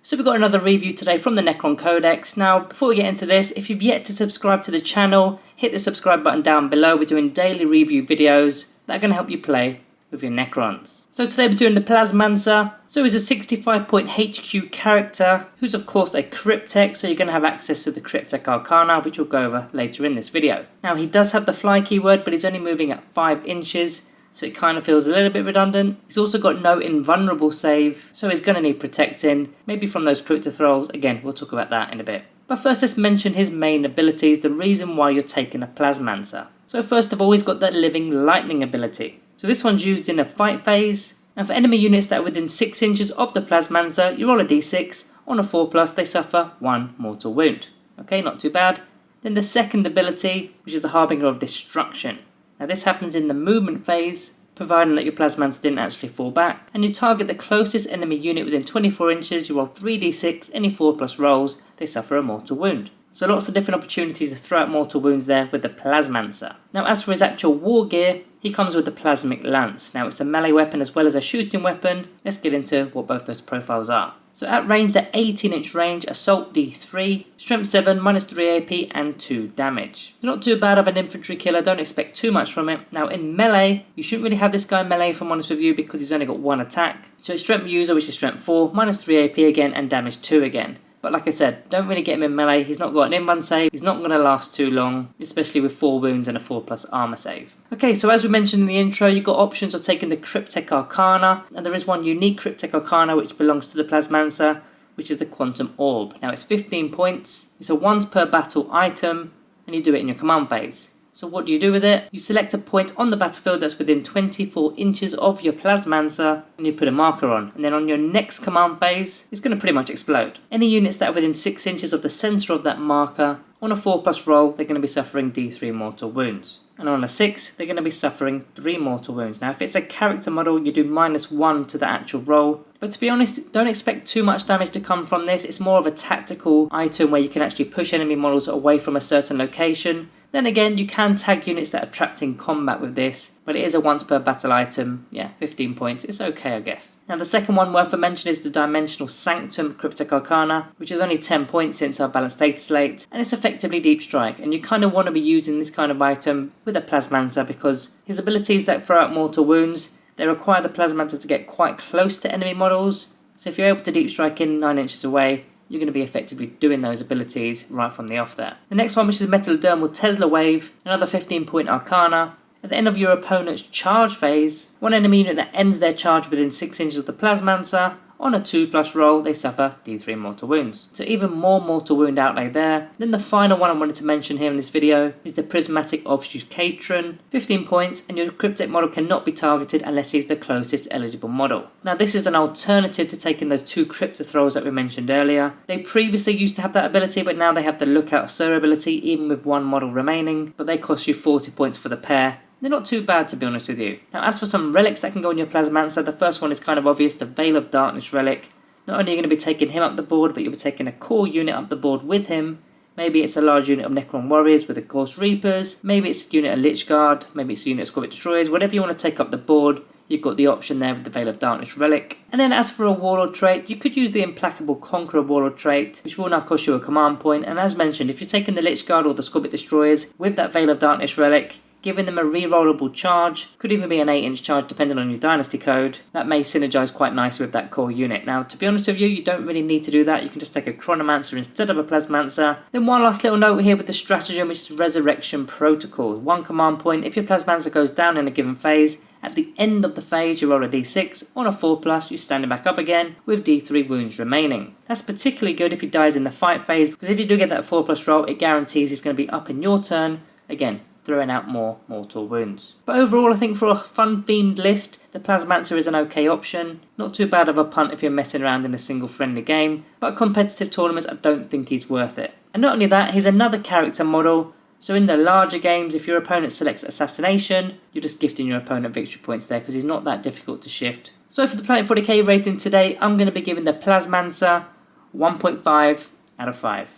So we've got another review today from the Necron Codex. Now, before we get into this, if you've yet to subscribe to the channel, hit the subscribe button down below. We're doing daily review videos that are going to help you play with your Necrons. So today we're doing the Plasmancer. So he's a 65 point HQ character, who's of course a Cryptek, so you're going to have access to the Cryptek Arcana, which we'll go over later in this video. Now he does have the fly keyword, but he's only moving at 5 inches. So it kind of feels a little bit redundant. He's also got no invulnerable save, so he's going to need protecting, maybe from those crypto thralls. Again, we'll talk about that in a bit. But first let's mention his main abilities, the reason why you're taking a Plasmancer. So first of all, he's got that Living Lightning ability. So this one's used in a fight phase, and for enemy units that are within 6 inches of the Plasmancer, you roll a d6, on a 4+, they suffer 1 mortal wound. Okay, not too bad. Then the second ability, which is the Harbinger of Destruction. Now this happens in the movement phase, providing that your Plasmancer didn't actually fall back, and you target the closest enemy unit within 24 inches, you roll 3d6, any 4+ rolls, they suffer a mortal wound. So lots of different opportunities to throw out mortal wounds there with the Plasmancer. Now as for his actual war gear, he comes with the Plasmic Lance. Now it's a melee weapon as well as a shooting weapon. Let's get into what both those profiles are. So at range, they're 18-inch range, assault d3, strength 7, -3 AP and 2 damage. So not too bad of an infantry killer, don't expect too much from it. Now in melee, you shouldn't really have this guy melee if I'm honest with you, because he's only got 1 attack. So it's strength user, which is strength 4, -3 AP again and damage 2 again. But like I said, don't really get him in melee. He's not got an invuln save. He's not going to last too long, especially with 4 wounds and a 4+ armor save. Okay, so as we mentioned in the intro, you've got options of taking the Cryptek Arcana, and there is one unique Cryptek Arcana which belongs to the Plasmancer, which is the Quantum Orb. Now it's 15 points. It's a once per battle item, and you do it in your command phase. So what do you do with it? You select a point on the battlefield that's within 24 inches of your Plasmancer, and you put a marker on. And then on your next command phase, it's going to pretty much explode. Any units that are within 6 inches of the centre of that marker, on a 4+ roll, they're going to be suffering d3 mortal wounds. And on a 6, they're going to be suffering 3 mortal wounds. Now if it's a character model, you do -1 to the actual roll. But to be honest, don't expect too much damage to come from this. It's more of a tactical item where you can actually push enemy models away from a certain location. Then again, you can tag units that are trapped in combat with this, but it is a once per battle item. Yeah, 15 points, it's okay I guess. Now the second one worth a mention is the Dimensional Sanctum Cryptek Arcana, which is only 10 points since our balanced data slate, and it's effectively Deep Strike, and you kind of want to be using this kind of item with a Plasmancer because his abilities that throw out mortal wounds, they require the Plasmancer to get quite close to enemy models, so if you're able to Deep Strike in 9 inches away, you're going to be effectively doing those abilities right from the off there. The next one, which is Metaldermal Tesla Wave, another 15 point Arcana. At the end of your opponent's charge phase, one enemy unit that ends their charge within 6 inches of the Plasmancer, on a 2+ roll, they suffer d3 mortal wounds. So even more mortal wound outlay there. Then the final one I wanted to mention here in this video is the Prismatic Obfuscation. 15 points, and your Cryptek model cannot be targeted unless he's the closest eligible model. Now this is an alternative to taking those 2 Crypto Thralls that we mentioned earlier. They previously used to have that ability, but now they have the Lookout Sir ability, even with 1 model remaining, but they cost you 40 points for the pair. They're not too bad, to be honest with you. Now as for some relics that can go on your Plasmancer, the first one is kind of obvious, the Veil of Darkness relic. Not only are you going to be taking him up the board, but you'll be taking a core unit up the board with him. Maybe it's a large unit of Necron Warriors with the Ghost Reapers, maybe it's a unit of Lich Guard, maybe it's a unit of Scorpion Destroyers, whatever you want to take up the board. You've got the option there with the Veil of Darkness relic. And then as for a Warlord trait, you could use the Implacable Conqueror Warlord trait, which will now cost you a command point. And as mentioned, if you're taking the Lich Guard or the Scorpion Destroyers with that Veil of Darkness relic, giving them a re-rollable charge, could even be an 8-inch charge depending on your dynasty code, that may synergize quite nicely with that core unit. Now to be honest with you, you don't really need to do that, you can just take a Chronomancer instead of a Plasmancer. Then one last little note here with the stratagem, which is Resurrection Protocols. 1 command point, if your Plasmancer goes down in a given phase, at the end of the phase you roll a d6, on a 4+, you stand him back up again with d3 wounds remaining. That's particularly good if he dies in the fight phase, because if you do get that 4+ roll, it guarantees he's going to be up in your turn, again, throwing out more mortal wounds. But overall, I think for a fun themed list, the Plasmancer is an okay option. Not too bad of a punt if you're messing around in a single friendly game, but competitive tournaments I don't think he's worth it. And not only that, he's another character model, so in the larger games, if your opponent selects Assassination, you're just gifting your opponent victory points there because he's not that difficult to shift. So for the Planet 40k rating today, I'm going to be giving the Plasmancer 1.5 out of 5.